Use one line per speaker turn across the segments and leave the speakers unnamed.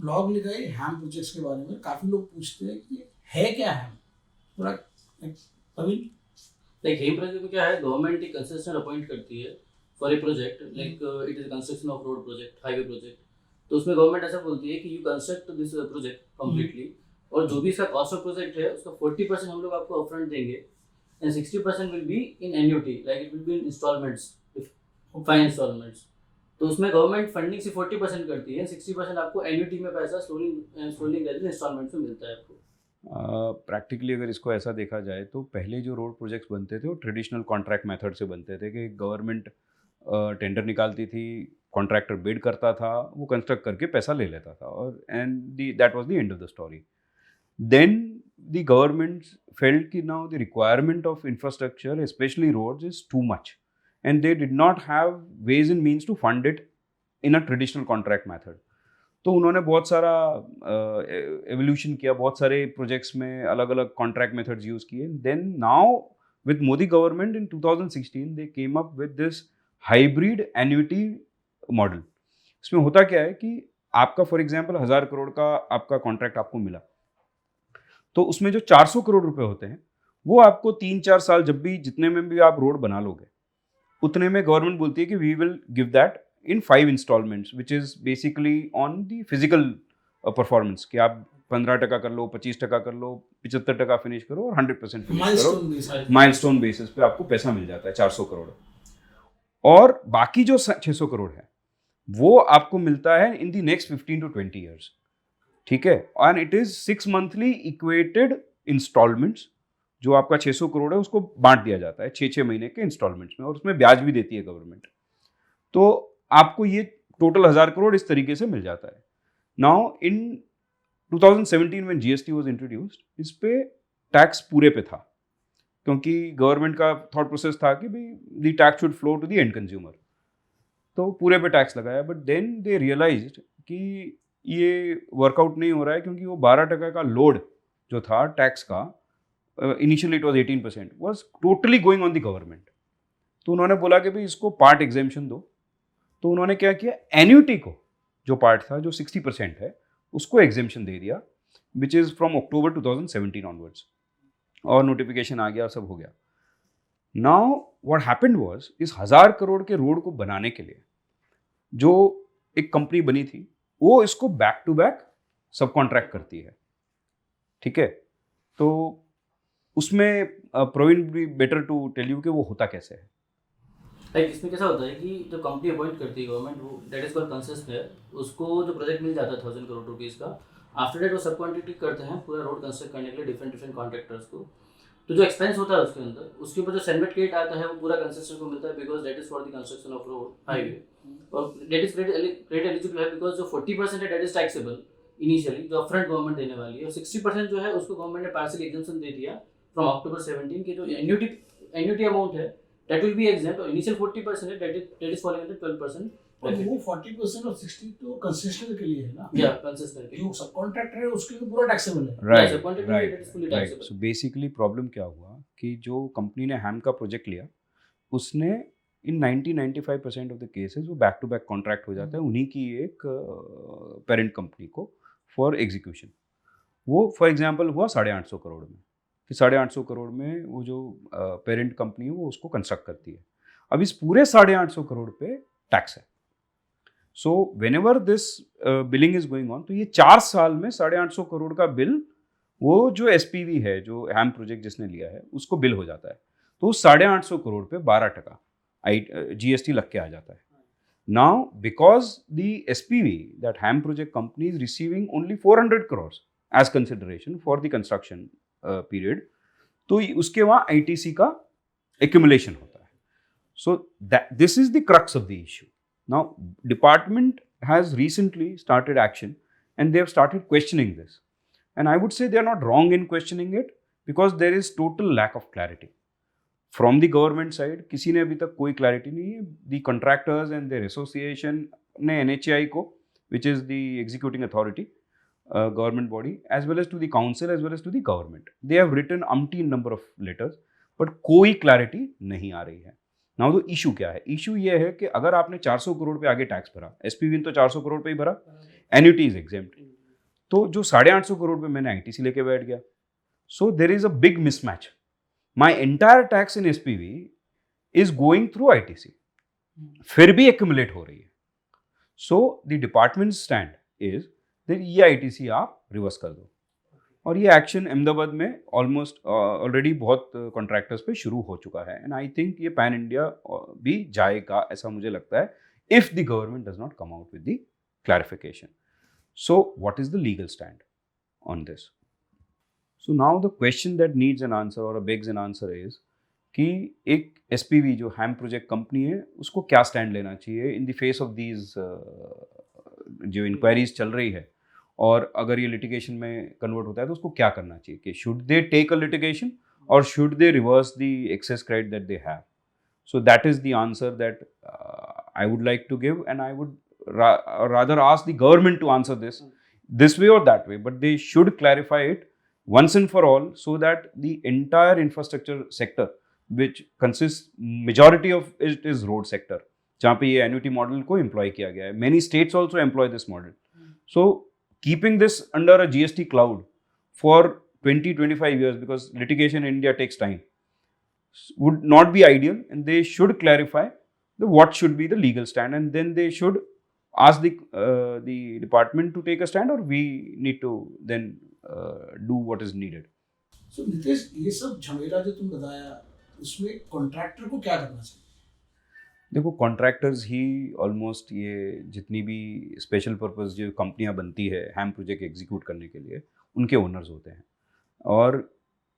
Blog लिखा है हैम projects के बारे में, काफी लोग पूछते हैं कि है क्या हैम पूरा। प्रवीण,
लाइक हेम प्रोजेक्ट में क्या है, गवर्नमेंट एक कंसेशनर अपॉइंट करती है for a project, like it is construction of road project, highway project. तो उसमें गवर्नमेंट ऐसा बोलती है कि you construct this project completely, और जो भी इसका कॉस्ट ऑफ प्रोजेक्ट है उसका 40% हम लोग आपको अपफ्रंट देंगे, and 60% will be in annuity, like it will be in installments, 5 installments. तो उसमें गवर्नमेंट फंडिंग से 40% करती है, 60% आपको एन्युटी में पैसा स्लोलिंग इंस्टॉलमेंट में मिलता है आपको।
प्रैक्टिकली अगर इसको ऐसा देखा जाए तो पहले जो रोड प्रोजेक्ट्स बनते थे वो ट्रेडिशनल कॉन्ट्रैक्ट मेथड से बनते थे कि गवर्नमेंट टेंडर निकालती थी, कॉन्ट्रैक्टर बिड करता था, वो कंस्ट्रक्ट करके पैसा ले लेता था, और and that was the end of the story. Then the government felt कि now the requirement of infrastructure specially roads is too much, and they did not have ways and means to fund it in a traditional contract method. तो उन्होंने बहुत सारा evolution किया, बहुत सारे projects में अलग अलग कॉन्ट्रैक्ट मेथड्स यूज़ किए। Then now with Modi government in 2016 they came up with this hybrid annuity model. इसमें होता क्या है कि आपका फॉर एग्जांपल 1000 करोड़ का आपका कॉन्ट्रैक्ट आपको मिला, तो उसमें जो 400 करोड़ रुपए होते हैं वो आपको 3-4 साल जब भी जितने में भी आप रोड बना लोगे उतने में गवर्नमेंट बोलती है कि we will give that in 5 installments, which is basically on the physical performance कि आप 15% कर लो, 25% कर लो, 75% फिनिश करो और 100% फिनिश करो, माइलस्टोन बेसिस पे आपको पैसा मिल जाता है 400 करोड़। और बाकी जो 600 करोड़ है वो आपको मिलता है in the next 15 to 20 years, ठीक है। And it is 6 monthly equated installments, जो आपका 600 करोड़ है उसको बांट दिया जाता है 6-6 महीने के इंस्टॉलमेंट्स में, और उसमें ब्याज भी देती है गवर्नमेंट। तो आपको ये टोटल 1000 करोड़ इस तरीके से मिल जाता है। Now in 2017 when GST was introduced, इस पे टैक्स पूरे पे था, क्योंकि गवर्नमेंट का थॉट प्रोसेस था कि भाई the tax should flow to the end consumer, तो पूरे पे टैक्स लगाया। बट देन दे रियलाइज्ड कि ये वर्कआउट नहीं हो रहा है, क्योंकि वो 12% का लोड जो था टैक्स का, initially it was 18%, was totally going on the government. तो उन्होंने बोला कि भाई इसको पार्ट एग्जेम्पशन दो। तो उन्होंने क्या किया, एन्युटी को जो पार्ट था जो 60% है उसको एग्जेम्पशन दे दिया, which is from October 2017 onwards, और नोटिफिकेशन आ गया, सब हो गया। नाउ व्हाट हैपेंड वाज, इस 1000 करोड़ के रोड को बनाने के लिए जो एक कंपनी बनी थी वो इसको बैक टू बैक सब कॉन्ट्रैक्ट करती है, ठीक है। तो उसमें प्रवीण भी बेटर टू टेल यू कि वो होता कैसे है।
लाइक इसमें कैसा होता है कि जो कंपनी अपॉइंट करती है गवर्नमेंट, वो दैट इज कॉल्ड कंसेशनर, उसको जो प्रोजेक्ट मिल जाता है 1000 करोड़ रुपीज़ का, आफ्टर दैट वो सब कॉन्ट्रैक्ट करते हैं पूरा रोड कंस्ट्रक्ट करने के लिए डिफरेंट कॉन्ट्रैक्टर्स को। तो जो एक्सपेंस होता है उसके अंदर, उसके ऊपर जो सेनमेट क्रेडिट आता है वो पूरा कंसेशनर को मिलता है, because that is for the construction of road highway, और दैट इज क्रेडिट एलिजिबल है बिकॉज जो 40% है दैट इज टैक्सेबल इनिशियली, जो अपफ्रंट गवर्नमेंट देने वाली है, और 60% जो है उसको गवर्नमेंट ने पार्शियल एग्जेम्पशन दे दिया फ्रॉम अक्टूबर 17 के, जो एन्युटी अमाउंट है that will be exempt, और initial 40% है that is falling under 12%।
और वो 40% और 60 तो कंसेशनर के लिए है ना,
या कंसेशनर के,
जो सब कॉन्ट्रैक्टर है उसके लिए पूरा टैक्सेबल है,
राइट। सो बेसिकली प्रॉब्लम क्या हुआ कि जो कंपनी ने हैम का प्रोजेक्ट लिया, उसने इन 90-95% ऑफ द केसेस वो बैक टू बैक कॉन्ट्रैक्ट हो जाता है उन्हीं की एक पेरेंट कंपनी को फॉर एग्जीक्यूशन। वो फॉर एग्जांपल हुआ 850 करोड़ में, कि 850 करोड़ में वो जो पेरेंट कंपनी है वो उसको कंस्ट्रक्ट करती है। अब इस पूरे 850 करोड़ पे टैक्स है। So when ever this billing is going on, तो ये 4 साल में 850 करोड़ का बिल वो जो एसपीवी है, जो हैम प्रोजेक्ट जिसने लिया है, उसको बिल हो जाता है। तो 850 करोड़ पे 12% जीएसटी लग के आ जाता है। Now because the SPV, that HAM project company, is receiving only 400 crore as consideration for the construction period, तो उसके वहां आईटीसी का एक्यूमुलेशन होता है। So this is the crux of the issue. Now department has recently started action and they have started questioning this, and I would say they are not wrong in questioning it, because there is total lack of clarity from the government side. किसी ने अभी तक कोई clarity नहीं है। The contractors and their association ने NHAI को, which is the executing authority, government body, as well as to the council, as well as to the government, they have written umpteen number of letters, but कोई clarity नहीं आ रही है। Now तो issue क्या है? Issue ये है कि अगर आपने 400 करोड़ पे आगे टैक्स भरा, एसपीवी तो 400 करोड़ पे ही भरा, एन्युटी इज एग्जेम्प्ट, तो जो 850 करोड़ पे मैंने आईटीसी लेके बैठ गया, so there is a big mismatch. My entire tax in SPV is going through ITC, फिर भी एक्यूमुलेट हो रही है. So the department stand is that ये आईटीसी आप रिवर्स कर दो. और ये एक्शन अहमदाबाद में ऑलमोस्ट ऑलरेडी बहुत कॉन्ट्रैक्टर्स पे शुरू हो चुका है. एंड आई थिंक ये पैन इंडिया भी जाएगा, ऐसा मुझे लगता है, if the government does not come out with the clarification. So what is the legal stand on this? So now the question that needs an answer or a begs an answer is कि एक SPV जो हैम project company है उसको क्या stand लेना चाहिए in the face of these जो inquiries चल रही है, और अगर ये लिटिगेशन में कन्वर्ट होता है तो उसको क्या करना चाहिए, कि should they take a litigation और should they reverse the excess credit that they have. So that is the answer that I would like to give, and I would rather ask the government to answer this way or that way, but they should clarify it once and for all, so that the entire infrastructure sector, which consists majority of it is road sector, जहाँ पे ये annuity model को employ किया गया है. Many states also employ this model. So keeping this under a GST cloud for 20-25 years, because litigation in India takes time, would not be ideal, and they should clarify what should be the legal stand, and then they should ask the department to take a stand, or we need to then do what is needed.
So Nitesh, ये सब झमेला जो तुम बताया, उसमें contractor को क्या करना चाहिए?
देखो, कॉन्ट्रैक्टर्स ही ऑलमोस्ट ये जितनी भी स्पेशल पर्पस जो कंपनियां बनती है हैम प्रोजेक्ट एग्जीक्यूट करने के लिए, उनके ओनर्स होते हैं. और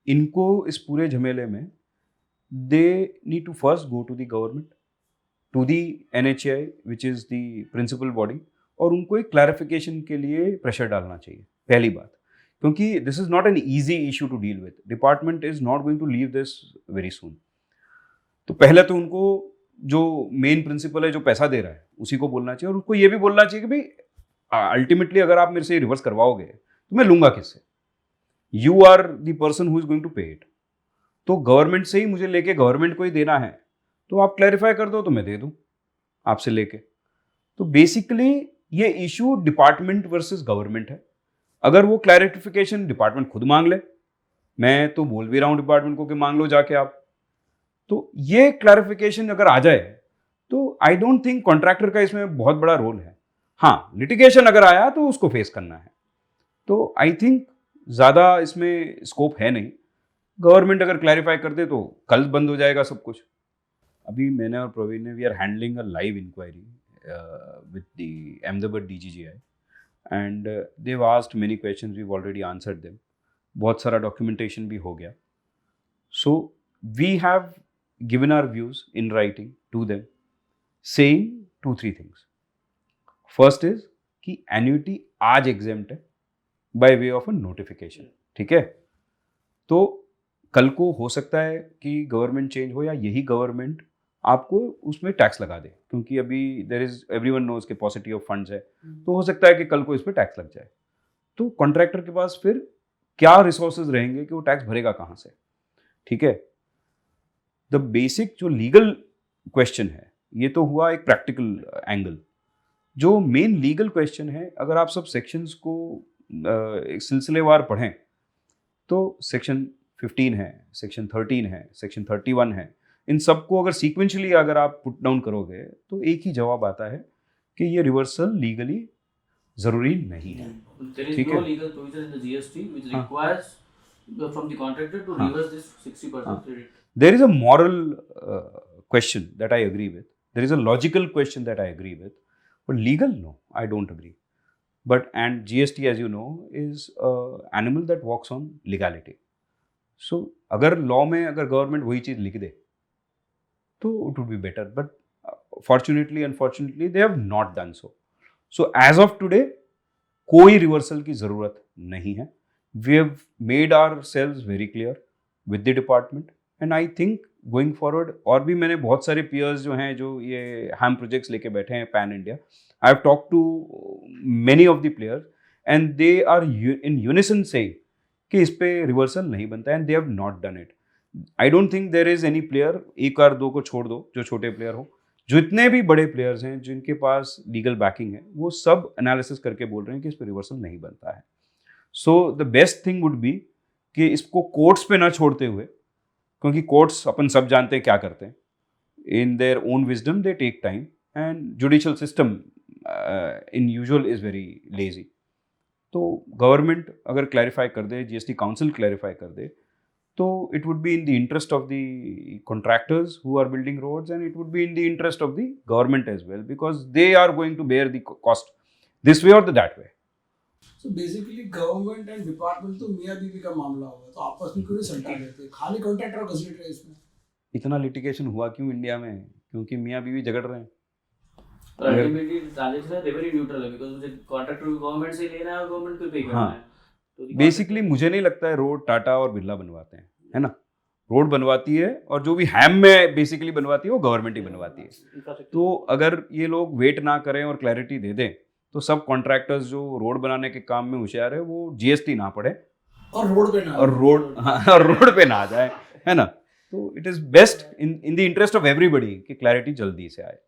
इनको इस पूरे झमेले में they need to first go to the government, to the NHAI which is the principal body, और उनको एक क्लैरिफिकेशन के लिए प्रेशर डालना चाहिए, पहली बात. क्योंकि this is not an easy issue to deal with. Department is not going to leave this very soon. तो पहले तो उनको जो मेन प्रिंसिपल है, जो पैसा दे रहा है, उसी को बोलना चाहिए, और उसको ये भी बोलना चाहिए कि भाई अल्टीमेटली अगर आप मेरे से रिवर्स करवाओगे तो मैं लूँगा किससे? You are the person who is going to pay it. तो गवर्नमेंट से ही मुझे लेके गवर्नमेंट को ही देना है, तो आप क्लैरिफाई कर दो तो मैं दे दूं आपसे लेके. तो बेसिकली ये इशू डिपार्टमेंट वर्सेस गवर्नमेंट है. अगर वो क्लैरिफिकेशन डिपार्टमेंट खुद मांग ले, मैं तो बोल भी रहा हूं डिपार्टमेंट को कि मांग लो जाके आप, तो ये क्लैरिफिकेशन अगर आ जाए तो आई डोंट थिंक कॉन्ट्रैक्टर का इसमें बहुत बड़ा रोल है. हाँ, लिटिगेशन अगर आया तो उसको फेस करना है. तो आई थिंक ज़्यादा इसमें स्कोप है नहीं. गवर्नमेंट अगर क्लैरिफाई कर दे तो कल बंद हो जाएगा सब कुछ. अभी मैंने और प्रवीण ने we are handling a live inquiry with the Ahmedabad DGGI, and they have asked many questions, we have already answered them. बहुत सारा डॉक्यूमेंटेशन भी हो गया. So we have given our views in writing to them, saying 2-3 things. First is कि annuity आज exempt है by way of a notification. ठीक है, तो कल को हो सकता है कि गवर्नमेंट चेंज हो या यही गवर्नमेंट आपको उसमें टैक्स लगा दे, क्योंकि अभी देयर इज एवरीवन नोज के पॉसिटी ऑफ फंड्स है, तो हो सकता है कि कल को इस पर टैक्स लग जाए. तो कॉन्ट्रैक्टर के पास फिर क्या रिसोर्सेज रहेंगे कि वो टैक्स भरेगा कहाँ से? ठीक है, द बेसिक जो लीगल क्वेश्चन है, ये तो हुआ एक प्रैक्टिकल एंगल. जो मेन लीगल क्वेश्चन है, अगर आप सब सेक्शंस को एक सिलसिलेवार पढ़ें तो सेक्शन 15 है, सेक्शन 13 है, सेक्शन 31 है, इन सबको अगर सीक्वेंशली अगर आप पुट डाउन करोगे तो एक ही जवाब आता है कि ये रिवर्सल लीगली जरूरी नहीं है.
There is
ठीक
no
है.
legal provision in the GST which
हाँ.
requires from the contractor to
हाँ.
reverse this 60% credit.
There is a moral question that I agree with. There is a logical question that I agree with. But legal, no, I don't agree. And GST, as you know, is an animal that walks on legality. So, अगर law में अगर government वही चीज़ लिख दे तो it would be better. But fortunately, unfortunately, they have not done so. So, as of today, कोई reversal की ज़रूरत नहीं है. We have made ourselves very clear with the department. And I think going forward, और भी मैंने बहुत सारे पीयर्स जो हैं जो ये हैम प्रोजेक्ट्स लेके बैठे हैं pan India, I have talk to many of the players and they are in unison से कि इस पे रिवर्सल नहीं बनता है, and they have not done it. I don't think there is any player, एक और दो को छोड़ दो जो छोटे प्लेयर हो, जितने भी बड़े प्लेयर्स हैं जिनके पास लीगल बैकिंग है, वो सब एनालिसिस करके बोल रहे हैं कि इस पर रिवर्सल नहीं बनता है. So the best thing would be कि इसको कोर्ट्स पे ना छोड़ते हुए, क्योंकि कोर्ट्स अपन सब जानते हैं क्या करते हैं, in their own wisdom they take time, and judicial system in usual is very lazy. तो गवर्नमेंट अगर क्लैरिफाई कर दे, जीएसटी काउंसिल क्लैरिफाई कर दे, तो it would be in the interest of the contractors who are building roads, and it would be in the interest of the government as well, because they are going to bear the cost this way और that way.
So basically government and department तो मियाँ बीवी का मामला होगा, तो आपस में क्यों नहीं सल्टा लेते, खाली कॉन्ट्रैक्टर घसीट रहे इसमें.
इतना लिटिगेशन हुआ क्यों इंडिया में? क्योंकि मियाँ बीवी झगड़ रहे हैं.
और अल्टीमेटली ट्रांजैक्शन रेवेन्यू न्यूट्रल है, बिकॉज मुझे कॉन्ट्रैक्टर को गवर्नमेंट से लेना है और गवर्नमेंट को पे करना
हाँ.
है. तो
बेसिकली मुझे नहीं लगता है रोड टाटा और बिरला बनवाते हैं, है ना. रोड बनवाती है, और जो भी हैम में बेसिकली बनवाती है वो गवर्नमेंट ही बनवाती है. तो अगर ये लोग वेट ना करें और क्लैरिटी दे दें, तो सब कॉन्ट्रैक्टर्स जो रोड बनाने के काम में होशियार है वो जीएसटी ना पड़े
और रोड पे ना
और रोड पे ना आ जाए, है ना. तो it is best in the interest of everybody कि क्लैरिटी जल्दी से आए.